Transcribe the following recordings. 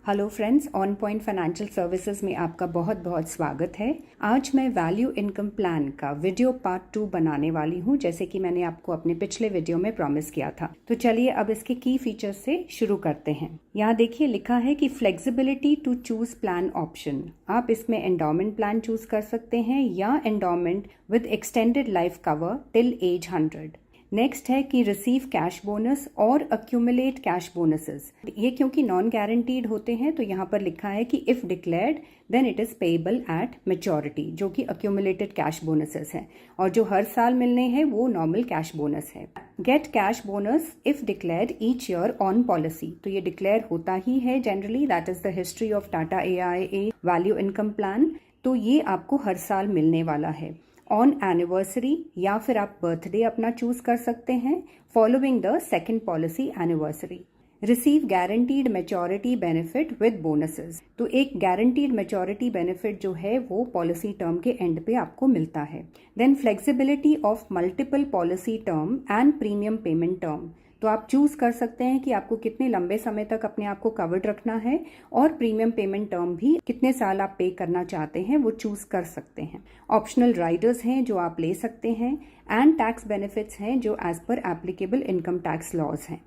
Hello friends, on point financial services में आपका बहुत बहुत स्वागत है। आज मैं वैल्यू इनकम प्लान का वीडियो पार्ट 2 बनाने वाली हूं, जैसे कि मैंने आपको अपने पिछले वीडियो में प्रॉमिस किया था। तो चलिए अब इसके की फीचर्स से शुरू करते हैं। यहाँ देखिए लिखा है कि flexibility to choose plan option. आप इसमें एंडोमेंट प्लान चूज कर सकते हैं या endowment with extended life cover till age 100। Next है कि रिसीव कैश बोनस और अक्यूमुलेट कैश बोनसेस। ये क्योंकि नॉन गारंटीड होते हैं तो यहाँ पर लिखा है कि if declared then it is payable at maturity, जो कि अक्यूमुलेटेड कैश बोनसेस हैं, और जो हर साल मिलने हैं वो नॉर्मल कैश बोनस है। Gate cash bonus if declared each year on policy, तो ये डिक्लेयर होता ही है generally. That is the history of Tata AIA value income plan. तो ये आपको हर साल मिलने वाला है ऑन एनिवर्सरी, या फिर आप बर्थडे अपना चूज कर सकते हैं following the second policy anniversary. Receive guaranteed maturity benefit with bonuses, तो एक गारंटीड मैच्योरिटी बेनिफिट जो है वो पॉलिसी टर्म के एंड पे आपको मिलता है। Then flexibility of multiple policy term and premium payment term, तो आप चूज कर सकते हैं कि आपको कितने लंबे समय तक अपने आप को कवर्ड रखना है, और प्रीमियम पेमेंट टर्म भी कितने साल आप पे करना चाहते हैं वो चूज कर सकते हैं। ऑप्शनल राइडर्स हैं जो आप ले सकते हैं, एंड टैक्स बेनिफिट्स हैं जो as per applicable income tax laws हैं।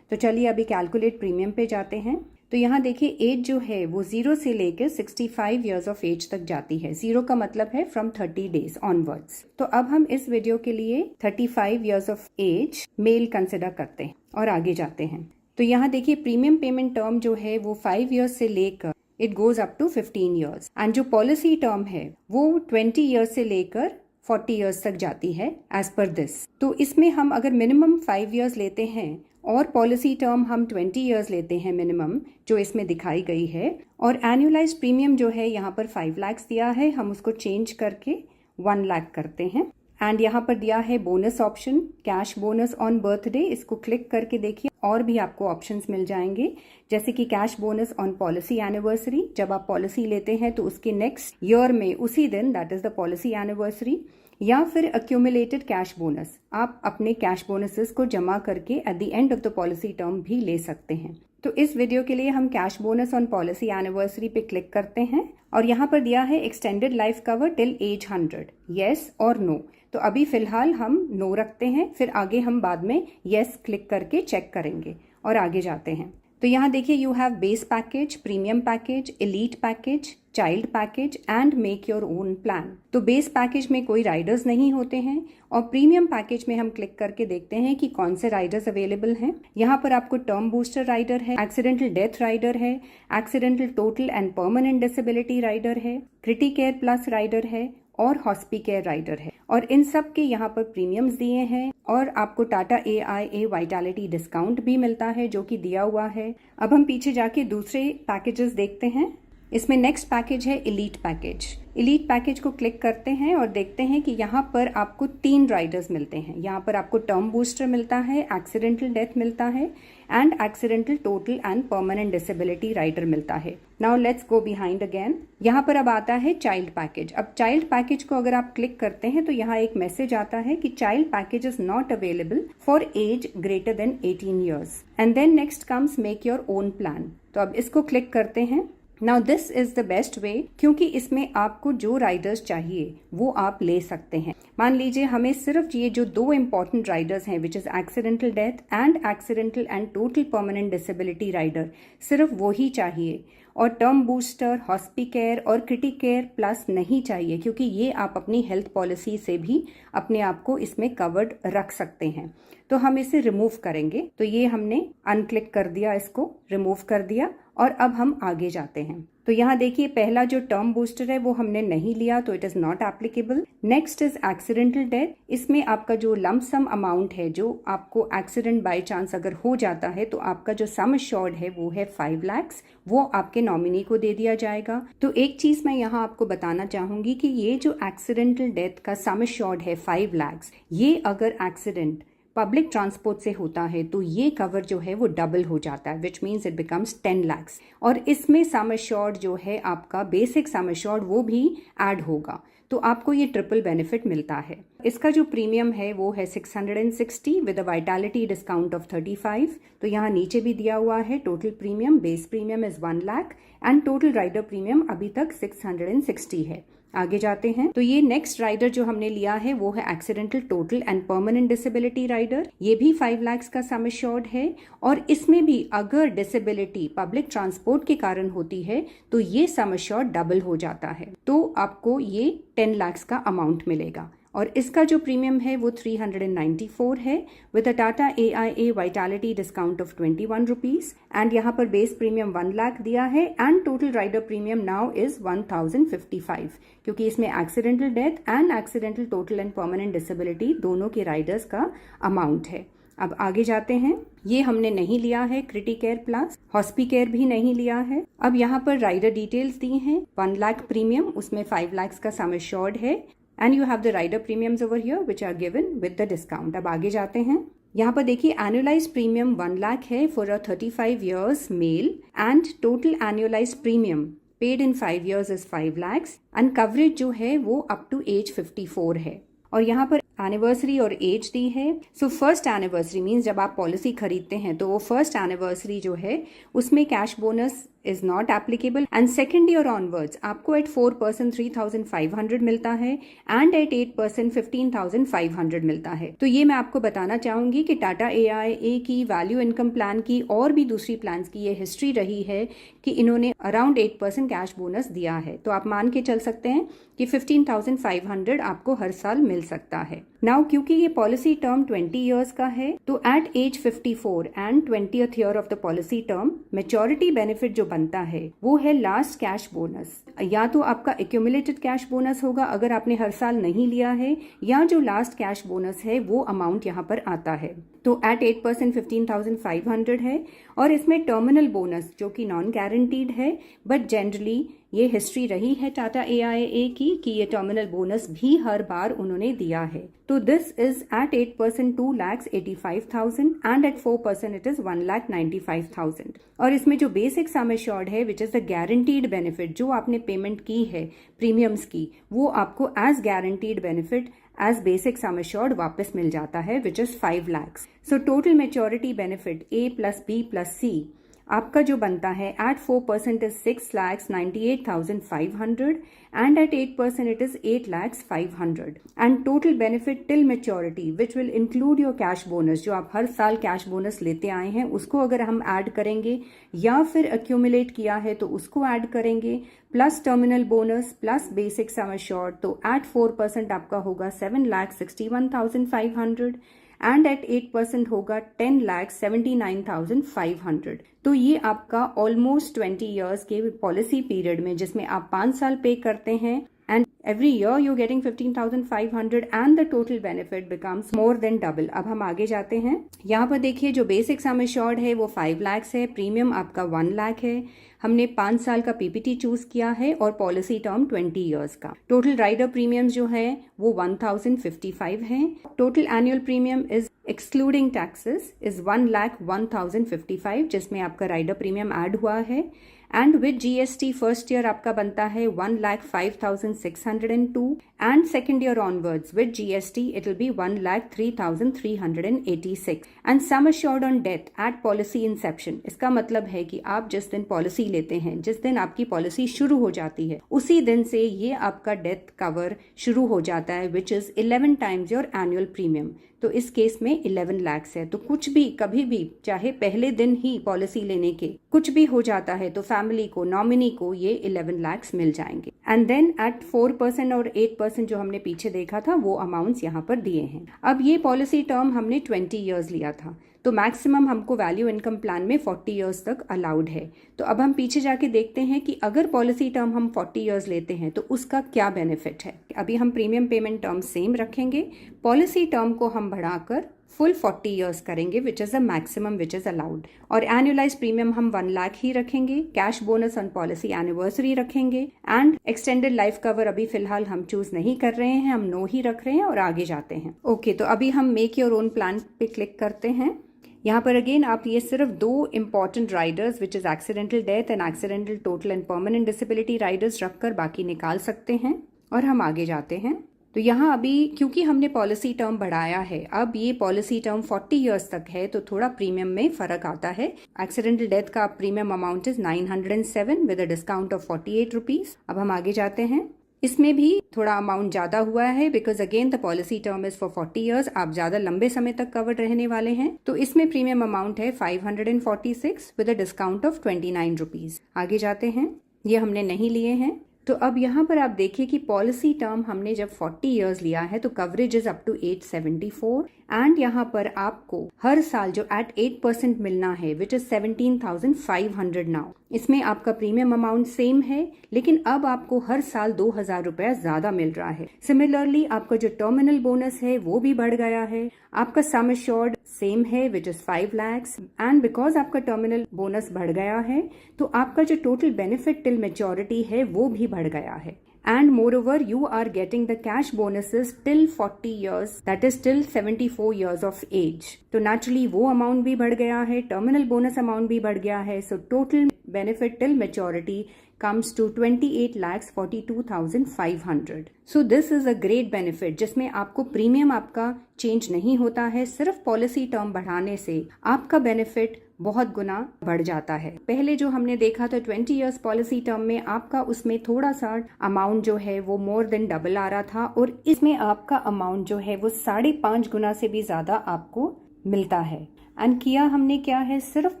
तो चलिए अभी कैलकुलेट प्रीमियम पे जाते हैं। तो यहाँ देखिए एज जो है वो 0 से लेकर 65 ईयर्स ऑफ एज तक जाती है। 0 का मतलब है फ्रॉम 30 डेज ऑनवर्ड्स। तो अब हम इस वीडियो के लिए 35 years of age male consider करते हैं और आगे जाते हैं। तो यहाँ देखिए प्रीमियम पेमेंट टर्म जो है वो 5 ईयर्स से लेकर it goes up to 15 years, and जो पॉलिसी टर्म है वो 20 ईयर्स से लेकर 40 ईयर्स तक जाती है एज पर दिस। तो इसमें हम अगर मिनिमम 5 ईयर्स लेते हैं और पॉलिसी टर्म हम 20 ईयर्स लेते हैं मिनिमम, जो इसमें दिखाई गई है, और एनुअलाइज्ड प्रीमियम जो है यहाँ पर 5 लाख दिया है, हम उसको चेंज करके 1 लाख करते हैं। एंड यहाँ पर दिया है bonus option, cash bonus on birthday. इसको क्लिक करके देखिए और भी आपको ऑप्शंस मिल जाएंगे, जैसे कि cash bonus on policy anniversary. जब आप पॉलिसी लेते हैं तो उसके नेक्स्ट ईयर में उसी दिन, that is the policy anniversary. या फिर अक्यूमुलेटेड कैश बोनस, आप अपने कैश बोनसेस को जमा करके eight the end of the policy term भी ले सकते हैं। तो इस वीडियो के लिए हम cash bonus on policy anniversary पे क्लिक करते हैं, और यहाँ पर दिया है extended life cover till age 100, yes और नो। तो अभी फिलहाल हम नो रखते हैं, फिर आगे हम बाद में येस क्लिक करके चेक करेंगे और आगे जाते हैं। तो यहाँ देखिए you have base package, premium package, elite package, child package and make your own plan. तो बेस पैकेज में कोई राइडर्स नहीं होते हैं, और प्रीमियम पैकेज में हम क्लिक करके देखते हैं कि कौन से राइडर्स अवेलेबल हैं। यहाँ पर आपको टर्म बूस्टर राइडर है, एक्सीडेंटल डेथ राइडर है, accidental total and permanent disability rider है, क्रिटिकेयर प्लस राइडर है, और हॉस्पिकेयर राइडर है, और इन सब के यहाँ पर प्रीमियम्स दिए हैं, और आपको टाटा AIA वाइटैलिटी डिस्काउंट भी मिलता है जो कि दिया हुआ है। अब हम पीछे जाके दूसरे पैकेजेस देखते हैं। इसमें नेक्स्ट पैकेज है एलीट पैकेज। एलीट पैकेज को क्लिक करते हैं और देखते हैं कि यहाँ पर आपको 3 राइडर्स मिलते हैं। यहाँ पर आपको टर्म बूस्टर मिलता है, एक्सीडेंटल डेथ मिलता है, and accidental total and permanent disability rider मिलता है। Now let's go behind again. यहाँ पर अब आता है चाइल्ड पैकेज। अब चाइल्ड पैकेज को अगर आप क्लिक करते हैं तो यहाँ एक मैसेज आता है कि child package is not available for age greater than 18 years, and then next comes make your own plan. तो अब इसको क्लिक करते हैं। Now this is the best way, क्योंकि इसमें आपको जो राइडर्स चाहिए वो आप ले सकते हैं। मान लीजिए हमें सिर्फ ये जो 2 इंपॉर्टेंट राइडर्स हैं, which is accidental death and accidental and total permanent disability rider, सिर्फ वो ही चाहिए, और टर्म बूस्टर, हॉस्पिकेयर और क्रिटिकेयर प्लस नहीं चाहिए, क्योंकि ये आप अपनी हेल्थ पॉलिसी से भी अपने आप को इसमें कवर्ड रख सकते हैं। तो हम इसे रिमूव करेंगे। तो ये हमने अनक्लिक कर दिया, इसको रिमूव कर दिया, और अब हम आगे जाते हैं। तो यहाँ देखिए पहला जो टर्म बूस्टर है वो हमने नहीं लिया, तो it is not applicable. Next is accidental death. इसमें आपका जो लंप सम अमाउंट है, जो आपको एक्सीडेंट बाय चांस अगर हो जाता है तो आपका जो सम एश्योर्ड है वो है 5 लाख, वो आपके नॉमिनी को दे दिया जाएगा। तो एक चीज मैं यहाँ आपको बताना चाहूंगी कि ये जो एक्सीडेंटल डेथ का सम एश्योर्ड है 5 लाख, ये अगर एक्सीडेंट पब्लिक ट्रांसपोर्ट से होता है तो ये कवर जो है वो डबल हो जाता है, which means it becomes 10 lakhs, और इसमें सम एश्योर्ड जो है आपका बेसिक सम एश्योर्ड वो भी ऐड होगा। तो आपको ये ट्रिपल बेनिफिट मिलता है। इसका जो प्रीमियम है वो है 660 with a vitality discount of 35। तो यहाँ नीचे भी दिया हुआ है total premium, base premium is 1 lakh and total rider premium अभी तक 660 है। आगे जाते हैं तो ये नेक्स्ट राइडर जो हमने लिया है वो है accidental total and permanent disability rider. ये भी 5 लाख का सम एश्योर्ड है और इसमें भी अगर डिसेबिलिटी पब्लिक ट्रांसपोर्ट के कारण होती है तो ये सम एश्योर्ड डबल हो जाता है, तो आपको ये 10 लाख का अमाउंट मिलेगा। और इसका जो प्रीमियम है वो 394 है with a Tata AIA vitality discount of 21 rupees and यहाँ पर बेस प्रीमियम 1 लाख दिया है and total rider premium now is 1055 क्योंकि इसमें accidental death and accidental total and permanent disability दोनों के राइडर्स का अमाउंट है। अब आगे जाते हैं, ये हमने नहीं लिया है क्रिटिकेयर प्लस, हॉस्पिकेयर भी नहीं लिया है। अब यहाँ पर राइडर डिटेल्स दी हैं, 1 लाख प्रीमियम, उसमें 5 लाख का सम एश्योर्ड है and you have the rider premiums over here which are given with the discount। अब आगे जाते हैं, यहाँ पर देखिए annualized premium 1 लाख है for a 35 years male and total annualized premium paid in 5 years is 5 lakhs and coverage जो है वो up to age 54 है। और यहाँ पर एनिवर्सरी और एज दी है। सो फर्स्ट एनिवर्सरी मीन्स जब आप पॉलिसी खरीदते हैं तो वो फर्स्ट एनिवर्सरी जो है उसमें cash bonus is not applicable and second year onwards आपको एट 4% 3,500 मिलता है एंड एट 8% 15,500 मिलता है। तो ये मैं आपको बताना चाहूंगी कि टाटा AIA की वैल्यू इनकम प्लान की और भी दूसरी प्लान्स की ये हिस्ट्री रही है कि इन्होंने अराउंड 8% कैश बोनस दिया है, तो आप मान के चल सकते हैं कि 15,500 आपको हर साल मिल सकता है। नाउ क्योंकि ये पॉलिसी टर्म 20 इयर्स का है तो at age 54 and 20th year of the policy term maturity benefit जो बनता है वो है लास्ट कैश बोनस। या तो आपका एक्यूमुलेटेड कैश बोनस होगा अगर आपने हर साल नहीं लिया है, या जो लास्ट कैश बोनस है वो अमाउंट यहाँ पर आता है। तो एट 8% 15,500 है और इसमें टर्मिनल बोनस जो कि नॉन गारंटीड है बट जनरली ये हिस्ट्री रही है टाटा AIA की कि ये टर्मिनल बोनस भी हर बार उन्होंने दिया है। तो this is at 8% 2,85,000 and at 4% it is 1,95,000। और इसमें जो बेसिक सम एश्योर्ड है which is the guaranteed benefit, जो आपने पेमेंट की है प्रीमियम्स की वो आपको as guaranteed benefit as basic sum assured वापस मिल जाता है which is 5 lakh. So total maturity benefit A + B + C आपका जो बनता है at 4% is 6,98,500 and eight 8% it is 8,05,000 and total benefit till maturity which will include your cash bonus, जो आप हर साल कैश बोनस लेते आए हैं उसको अगर हम ऐड करेंगे या फिर एक्यूमुलेट किया है तो उसको ऐड करेंगे plus terminal bonus plus basic sum assured, तो एट 4% आपका होगा 7,61,500 एंड एट 8% होगा 10,79,500। तो ये आपका ऑलमोस्ट 20 इयर्स के पॉलिसी पीरियड में जिसमें आप 5 साल पे करते हैं and every year you're getting 15,500 and the total benefit becomes more than double। अब हम आगे जाते हैं, यहाँ पर देखिए जो बेसिक सम एश्योर्ड है वो 5 लाख है, प्रीमियम आपका 1 लाख है, हमने 5 साल का PPT चूज किया है और पॉलिसी टर्म 20 इयर्स का। टोटल राइडर प्रीमियम जो है वो 1,055 है। Total annual premium is excluding taxes is 1,01,055 जिसमें आपका राइडर प्रीमियम ऐड हुआ है and with GST first year आपका बनता है 1,05,602 and second year onwards with GST it will be 1,03,386 and some assured on death eight policy Inception. इसका मतलब है कि आप जिस दिन पॉलिसी लेते हैं, जिस दिन आपकी पॉलिसी शुरू हो जाती है उसी दिन से ये आपका डेथ कवर शुरू हो जाता है which is 11 times your annual premium. तो इस केस में 11 लाख है। तो कुछ भी कभी भी चाहे पहले दिन ही पॉलिसी लेने के कुछ भी हो जाता है तो फैमिली को, नॉमिनी को ये 11 लाख मिल जाएंगे एंड देन एट 4% और 8% जो हमने पीछे देखा था वो अमाउंट्स यहाँ पर दिए हैं। अब ये पॉलिसी टर्म हमने 20 इयर्स लिया था तो मैक्सिमम हमको वैल्यू इनकम प्लान में 40 इयर्स तक अलाउड है। तो अब हम पीछे जाके देखते हैं कि अगर पॉलिसी टर्म हम 40 इयर्स लेते हैं तो उसका क्या बेनिफिट है। अभी हम प्रीमियम पेमेंट टर्म सेम रखेंगे, पॉलिसी टर्म को हम बढ़ाकर फुल 40 इयर्स करेंगे विच is the maximum which is allowed और एनुअलाइज प्रीमियम हम 1 लाख ही रखेंगे, cash bonus on policy anniversary रखेंगे एंड एक्सटेंडेड लाइफ कवर अभी फिलहाल हम चूज नहीं कर रहे हैं, हम नो ही रख रहे हैं और आगे जाते हैं। ओके, तो अभी हम मेक योर ओन प्लान पे क्लिक करते हैं। यहाँ पर अगेन आप ये सिर्फ 2 important Riders which is accidental death and accidental total and permanent disability Riders रखकर बाकी निकाल सकते हैं। और हम आगे जाते हैं। तो यहाँ अभी क्योंकि हमने पॉलिसी टर्म बढ़ाया है, अब ये पॉलिसी टर्म 40 इयर्स तक है, तो थोड़ा प्रीमियम में फर्क आता है। एक्सीडेंटल डेथ का premium amount is 907 with a discount of 48 rupees. अब हम आगे जाते हैं। इसमें भी थोड़ा अमाउंट ज्यादा हुआ है because again the policy term is for 40 years. आप ज्यादा लंबे समय तक कवर्ड रहने वाले हैं, तो इसमें प्रीमियम अमाउंट है 546 with a discount of 29 rupees. आगे जाते हैं। ये हमने नहीं लिए हैं। तो अब यहाँ पर आप देखिए कि पॉलिसी टर्म हमने जब 40 इयर्स लिया है तो coverage is up to 874 and यहाँ पर आपको हर साल जो एट 8% मिलना है विच इज 17,500 नाउ। इसमें आपका प्रीमियम अमाउंट सेम है, लेकिन अब आपको हर साल 2,000 रुपया ज्यादा मिल रहा है। सिमिलरली आपका जो टर्मिनल बोनस है वो भी बढ़ गया है। आपका सम एश्योर्ड सेम है which is 5 lakhs and because आपका टर्मिनल बोनस बढ़ गया है तो आपका जो टोटल बेनिफिट टिल मेच्योरिटी है वो भी बढ़ गया है। And moreover, you are getting the cash bonuses till 40 years, that is till 74 years of age. तो naturally वो amount भी बढ़ गया है, terminal bonus amount भी बढ़ गया है, so total benefit till maturity comes to 28,42,500. So this is a great benefit जिसमें आपको प्रीमियम आपका चेंज नहीं होता है, सिर्फ पॉलिसी टर्म बढ़ाने से आपका बेनिफिट बहुत गुना बढ़ जाता है। पहले जो हमने देखा था 20 इयर्स पॉलिसी टर्म में आपका उसमें थोड़ा सा अमाउंट जो है वो मोर देन डबल आ रहा था और इसमें आपका अमाउंट जो है वो 5.5 गुना से भी ज्यादा आपको मिलता है। एंड किया हमने क्या है, सिर्फ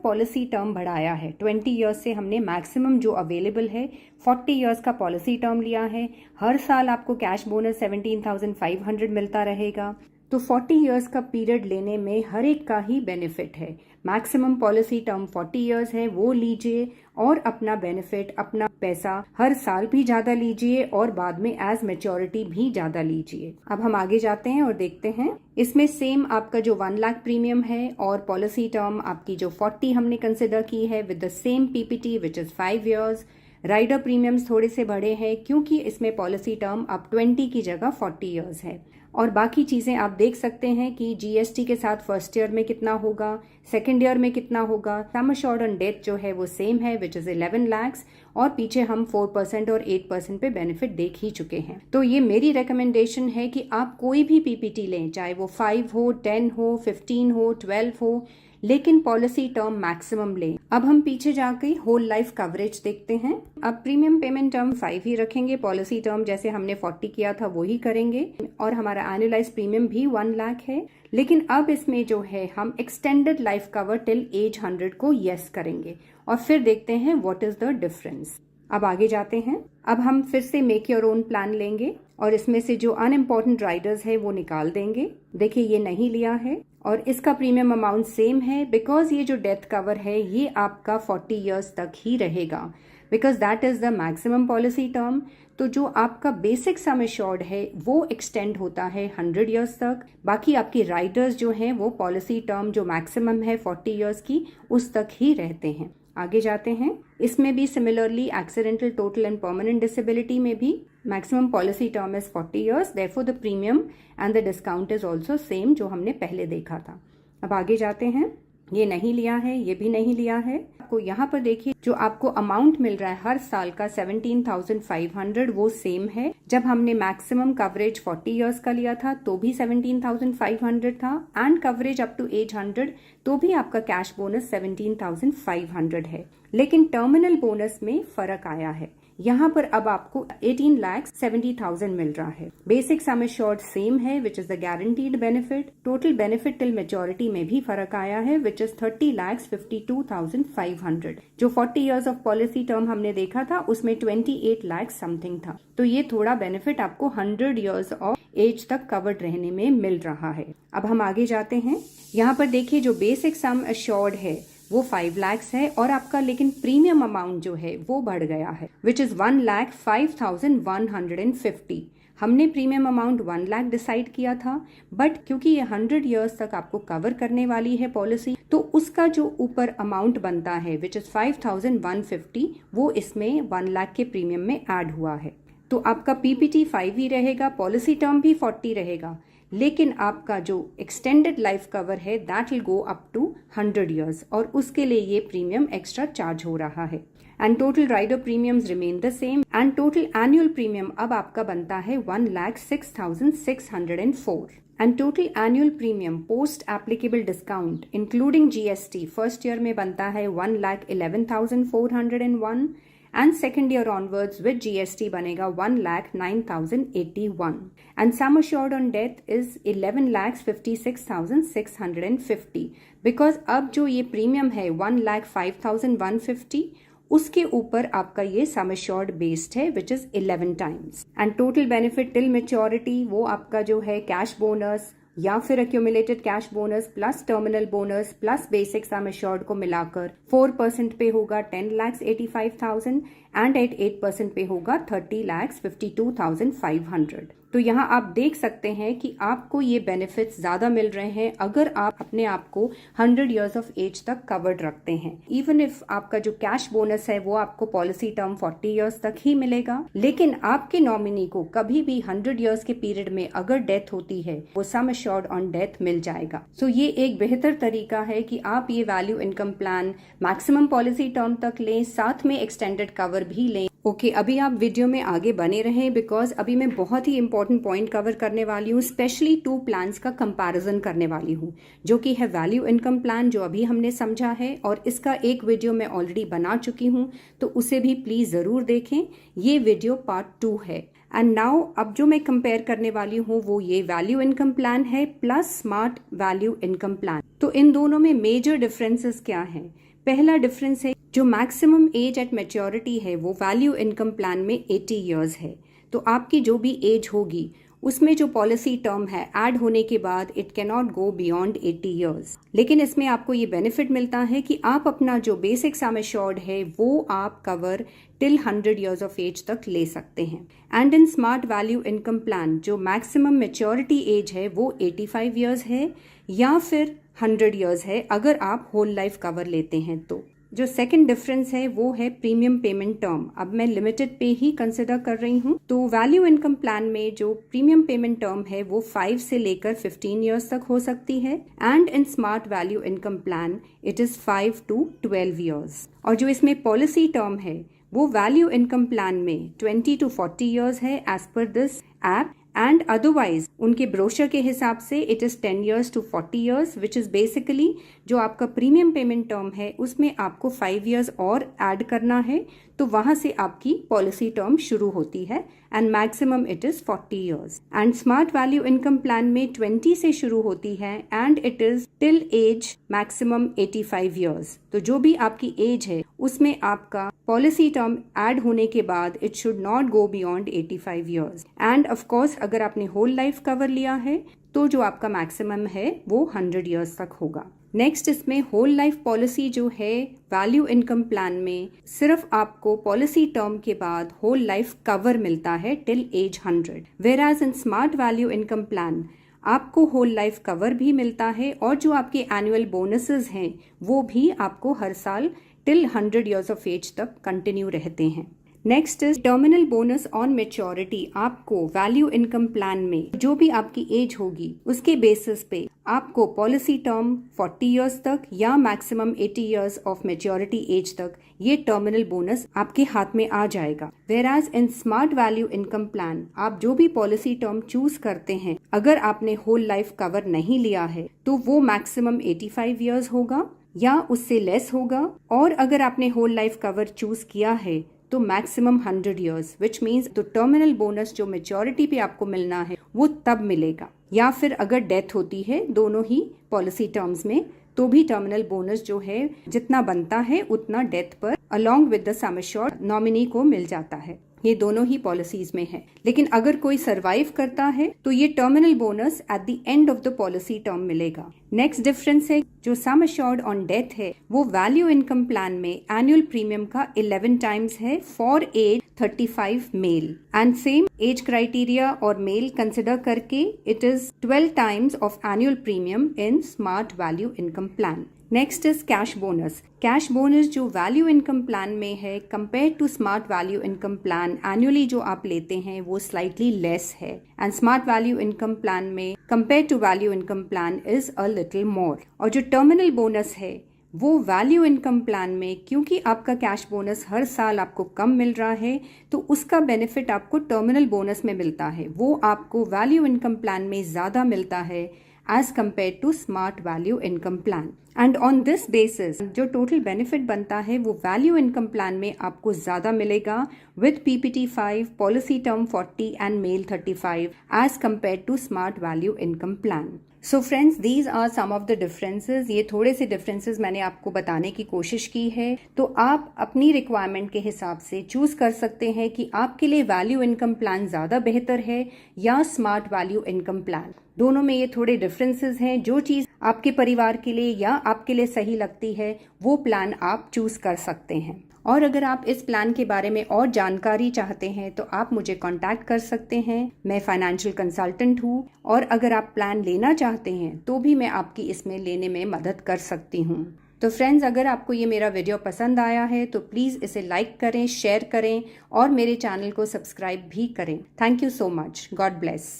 पॉलिसी टर्म बढ़ाया है। 20 इयर्स से हमने मैक्सिमम जो अवेलेबल है 40 इयर्स का पॉलिसी टर्म लिया है। हर साल आपको कैश बोनस 17,500 मिलता रहेगा। तो 40 इयर्स का पीरियड लेने में हर एक का ही बेनिफिट है। मैक्सिमम पॉलिसी टर्म 40 इयर्स है, वो लीजिए और अपना बेनिफिट, अपना पैसा हर साल भी ज्यादा लीजिए और बाद में एज मेच्योरिटी भी ज्यादा लीजिए। अब हम आगे जाते हैं और देखते हैं। इसमें सेम आपका जो 1 लाख प्रीमियम है और पॉलिसी टर्म आपकी जो 40 हमने कंसिडर की है with the same PPT which is 5 years. Rider premiums थोड़े से बढ़े हैं क्योंकि इसमें पॉलिसी टर्म अब 20 की जगह 40 इयर्स है। और बाकी चीजें आप देख सकते हैं कि जीएसटी के साथ फर्स्ट ईयर में कितना होगा, सेकंड ईयर में कितना होगा। सम एश्योर्ड ऑन डेथ जो है वो सेम है विच इज 11 lakhs और पीछे हम 4% और 8% पे बेनिफिट देख ही चुके हैं। तो ये मेरी रिकमेंडेशन है कि आप कोई भी पीपीटी लें, चाहे वो 5 हो, 10 हो, 15 हो, 12 हो, लेकिन पॉलिसी टर्म मैक्सिमम लें। अब हम पीछे जाके होल लाइफ कवरेज देखते हैं। अब प्रीमियम पेमेंट टर्म 5 ही रखेंगे, पॉलिसी टर्म जैसे हमने 40 किया था वो ही करेंगे और हमारा एनुअलाइज प्रीमियम भी 1 लाख है। लेकिन अब इसमें जो है हम extended life cover till age 100 को यस करेंगे और फिर देखते हैं व्हाट इज द डिफरेंस। अब आगे जाते हैं। अब हम फिर से मेक योर ओन प्लान लेंगे और इसमें से जो अनइम्पोर्टेंट राइडर्स है वो निकाल देंगे। देखिए ये नहीं लिया है और इसका प्रीमियम अमाउंट सेम है बिकॉज ये जो डेथ कवर है ये आपका 40 इयर्स तक ही रहेगा because that is the maximum policy term. तो जो आपका बेसिक सम एश्योर्ड है वो एक्सटेंड होता है 100 इयर्स तक। बाकी आपकी राइडर्स जो हैं वो पॉलिसी टर्म जो मैक्सिमम है 40 इयर्स की उस तक ही रहते हैं। आगे जाते हैं। इसमें भी similarly accidental, total and permanent disability में भी maximum policy term is 40 years, therefore the premium and the discount is also same जो हमने पहले देखा था। अब आगे जाते हैं। ये नहीं लिया है, ये भी नहीं लिया है। आपको यहाँ पर देखिए जो आपको अमाउंट मिल रहा है हर साल का 17,500 वो सेम है। जब हमने मैक्सिमम कवरेज 40 इयर्स का लिया था तो भी 17,500 था and coverage up to age 100 तो भी आपका कैश बोनस 17,500 है। लेकिन टर्मिनल बोनस में फर्क आया है। यहाँ पर अब आपको 18,70,000 मिल रहा है। बेसिक सम एश्योर्ड सेम है which is the guaranteed benefit. Total benefit till maturity में भी फर्क आया है विच इज 30,52,500। जो 40 इयर्स ऑफ पॉलिसी टर्म हमने देखा था उसमें 28 लाख समथिंग था। तो ये थोड़ा बेनिफिट आपको 100 इयर्स ऑफ एज तक कवर्ड रहने में मिल रहा है। अब हम आगे जाते हैं। यहाँ पर देखिए जो बेसिक सम एश्योर्ड है वो 5 lakhs है और आपका लेकिन प्रीमियम अमाउंट जो है वो बढ़ गया है विच इज 1,05,150। हमने प्रीमियम अमाउंट 1 लाख डिसाइड किया था बट क्योंकि ये 100 इयर्स तक आपको कवर करने वाली है पॉलिसी तो उसका जो ऊपर अमाउंट बनता है विच इज 5,150 वो इसमें 1 लाख के प्रीमियम में ऐड हुआ है। तो आपका पीपीटी 5 ही रहेगा, पॉलिसी टर्म भी 40 रहेगा, लेकिन आपका जो एक्सटेंडेड लाइफ कवर है that will go up to 100 years और उसके लिए ये प्रीमियम एक्स्ट्रा चार्ज हो रहा है। And total rider premiums remain the same and total annual premium अब आपका बनता है 1,06,604 and total annual premium post applicable discount including GST first year में बनता है 1,11,401 and second year onwards with GST बनेगा 1,09,081 and sum assured on death is 11,56,650 because अब जो ये प्रीमियम है 1,05,150 उसके ऊपर आपका ये सम एश्योर्ड बेस्ड है which is 11 times and total benefit till maturity वो आपका जो है कैश बोनस या फिर accumulated cash bonus plus terminal bonus plus basic sum assured को मिलाकर 4% पे होगा 10,85,000 एंड एट 8% पे होगा 30,52,500। तो यहाँ आप देख सकते हैं कि आपको ये बेनिफिट्स ज्यादा मिल रहे हैं अगर आप अपने आप को 100 years ऑफ एज तक कवर्ड रखते हैं। इवन इफ आपका जो कैश बोनस है वो आपको पॉलिसी टर्म 40 years तक ही मिलेगा, लेकिन आपके नॉमिनी को कभी भी 100 years के पीरियड में अगर डेथ होती है वो सम एश्योर्ड ऑन डेथ मिल जाएगा। सो ये एक बेहतर तरीका है कि आप ये value income plan maximum policy term तक लें, साथ में एक्सटेंडेड कवर भी लें। ओके, अभी आप वीडियो में आगे बने रहें बिकॉज अभी मैं बहुत ही इंपॉर्टेंट पॉइंट कवर करने वाली हूँ, स्पेशली 2 प्लान्स का कंपैरिजन करने वाली हूँ जो कि है वैल्यू इनकम प्लान जो अभी हमने समझा है और इसका एक वीडियो मैं ऑलरेडी बना चुकी हूँ तो उसे भी प्लीज जरूर देखें। ये वीडियो पार्ट 2 है। एंड नाउ अब जो मैं कंपेयर करने वाली हूँ वो ये वैल्यू इनकम प्लान है plus smart value income plan. तो इन दोनों में मेजर डिफरेंसेस क्या है? पहला डिफरेंस है जो मैक्सिमम एज एट मैच्योरिटी है वो वैल्यू इनकम प्लान में 80 years है। तो आपकी जो भी एज होगी उसमें जो पॉलिसी टर्म है ऐड होने के बाद it can not go beyond 80 years। लेकिन इसमें आपको ये बेनिफिट मिलता है कि आप अपना जो बेसिक सम एश्योर्ड है वो आप cover till 100 years of age तक ले सकते हैं। And in smart value income plan जो मैक्सिमम मैच्योरिटी एज है वो 85 years है या फिर 100 years है अगर आप होल लाइफ कवर लेते हैं। तो जो सेकंड डिफरेंस है वो है प्रीमियम पेमेंट टर्म। अब मैं लिमिटेड पे ही कंसिडर कर रही हूँ। तो वैल्यू इनकम प्लान में जो प्रीमियम पेमेंट टर्म है वो 5 से लेकर 15 years तक हो सकती है and in smart value income plan it is 5 to 12 years। और जो इसमें पॉलिसी टर्म है वो वैल्यू इनकम प्लान में 20 to 40 years है एज पर दिस ऐप एंड अदरवाइज उनके ब्रोशर के हिसाब से it is 10 years to 40 years which is basically जो आपका प्रीमियम पेमेंट टर्म है उसमें आपको 5 years और ऐड करना है तो वहां से आपकी पॉलिसी टर्म शुरू होती है and maximum it is 40 years। And smart value income plan में 20 से शुरू होती है and it is till as maximum 85 years। तो जो भी आपकी एज है उसमें आपका पॉलिसी टर्म ऐड होने के बाद it should not go beyond 85 years। End of course अगर आपने होल लाइफ कवर लिया है तो जो आपका मैक्सिमम है वो 100 years तक होगा। नेक्स्ट इसमें होल लाइफ पॉलिसी जो है वैल्यू इनकम प्लान में सिर्फ आपको पॉलिसी टर्म के बाद होल लाइफ कवर मिलता है till age 100, वेराज in smart value income plan आपको होल लाइफ कवर भी मिलता है और जो आपके एनुअल बोनसेस हैं वो भी आपको हर साल टिल 100 years ऑफ एज तक कंटिन्यू रहते हैं। Next is terminal bonus on maturity. आपको वैल्यू इनकम प्लान में जो भी आपकी एज होगी उसके बेसिस पे आपको पॉलिसी टर्म 40 years तक या maximum 80 years of maturity age तक ये टर्मिनल बोनस आपके हाथ में आ जाएगा। Whereas in smart value income plan आप जो भी पॉलिसी टर्म चूज करते हैं अगर आपने होल लाइफ कवर नहीं लिया है तो वो मैक्सिमम 85 years होगा या उससे लेस होगा, और अगर आपने होल लाइफ कवर चूज किया है तो मैक्सिमम 100 years विच मीन्स तो टर्मिनल बोनस जो मेच्योरिटी पे आपको मिलना है वो तब मिलेगा, या फिर अगर डेथ होती है दोनों ही पॉलिसी टर्म्स में तो भी टर्मिनल बोनस जो है जितना बनता है उतना डेथ पर along with the sum assured nominee को मिल जाता है। ये दोनों ही पॉलिसीज में है। लेकिन अगर कोई सरवाइव करता है तो ये terminal bonus at the end of the policy term मिलेगा। नेक्स्ट डिफरेंस है जो सम एश्योर्ड ऑन डेथ है वो वैल्यू इनकम प्लान में एनुअल प्रीमियम का 11 times है for age 35 male and same age criteria और मेल कंसिडर करके it is 12 times of annual premium in smart value income plan. Next is cash bonus. Cash bonus जो value income plan में है compare to smart value income plan annually जो आप लेते हैं वो स्लाइटली लेस है, and smart value income plan में compare to value income plan is a little more. और जो टर्मिनल बोनस है वो वैल्यू इनकम प्लान में, क्योंकि आपका कैश बोनस हर साल आपको कम मिल रहा है, तो उसका बेनिफिट आपको टर्मिनल बोनस में मिलता है, वो आपको वैल्यू इनकम प्लान में ज़्यादा मिलता है as compare to smart value income plan. And on this basis जो टोटल बेनिफिट बनता है वो वैल्यू इनकम प्लान में आपको ज़्यादा मिलेगा with PPT 5, policy term 40 and male 35 age compare to smart value income plan. So friends, these are some of the differences. ये थोड़े से डिफरेंसेस मैंने आपको बताने की कोशिश की है, तो आप अपनी रिक्वायरमेंट के हिसाब से चूज कर सकते हैं कि आपके लिए वैल्यू इनकम प्लान ज़्यादा बेहतर है या स्मार्ट वैल्यू इनकम प्लान। दोनों में ये थोड़े डिफरेंसेस हैं। जो चीज़ आपके परिवार के लिए या आपके लिए सही लगती है वो प्लान आप चूज कर सकते हैं। और अगर आप इस प्लान के बारे में और जानकारी चाहते हैं तो आप मुझे कांटेक्ट कर सकते हैं। मैं फाइनेंशियल कंसल्टेंट हूँ, और अगर आप प्लान लेना चाहते हैं तो भी मैं आपकी इसमें लेने में मदद कर सकती हूँ। तो फ्रेंड्स, अगर आपको ये मेरा वीडियो पसंद आया है तो प्लीज़ इसे लाइक करें, शेयर करें और मेरे चैनल को सब्सक्राइब भी करें। Thank you so much. God bless.